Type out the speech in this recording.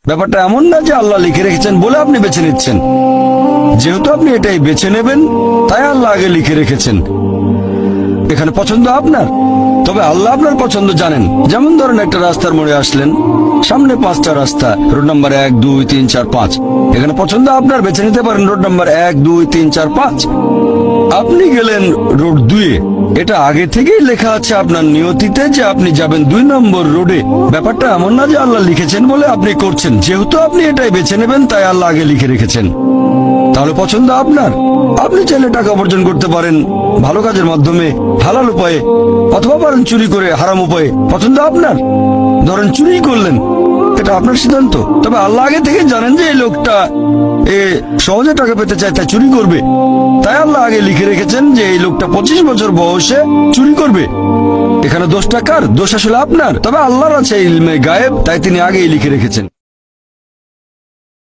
ব্যাপারটা এমন না যে আল্লাহ লিখে রেখেছেন বলে আপনি বেছে নিচ্ছেন। যেহেতু আপনি এটাই বেছে নেবেন, তাই আল্লাহ আগে লিখে রেখেছেন। এখানে পছন্দ আপনার, তবে আল্লাহ আপনার পছন্দ জানেন। যেমন ধরেন একটা রাস্তার মোড়ে আসলেন, সামনে 5টা রাস্তা, রোড নাম্বার 1, 2, 3, 4, 5। এখানে পছন্দ আপনার, বেছে নিতে পারেন রোড নাম্বার 1, 2, 3, 4, 5। আপনি গেলেন রোড 2-এ। এটা আগে থেকেই লেখা আছে আপনার নিয়তিতে যে আপনি যাবেন 2 নম্বর রোডে। ব্যাপারটা এমন না যে আল্লাহ লিখেছেন বলে আপনি করছেন। যেহেতু আপনি এটাই বেছে নেবেন, তাই আল্লাহ আগে লিখে রেখেছেন। তাহলে পছন্দ আপনার। আপনি চাইলে টাকা উপার্জন করতে পারেন ভালো কাজের মাধ্যমে, হালাল উপায়ে, অথবা পারেন চুরি করে হারাম উপায়ে। পছন্দ আপনার। ধরেন চুরি করলেন, এটা আপনার সিদ্ধান্ত। তবে আল্লাহ আগে থেকে জানেন যে এই লোকটা সহজে টাকা পেতে চায়, তাই চুরি করবে। তাই আল্লাহ আগে লিখে রেখেছেন যে এই লোকটা 25 বছর বয়সে চুরি করবে। এখানে দোষটা কার? দোষ আসলে আপনার। তবে আল্লাহর আছে ইলমে গায়েব, তাই তিনি আগেই লিখে রেখেছেন।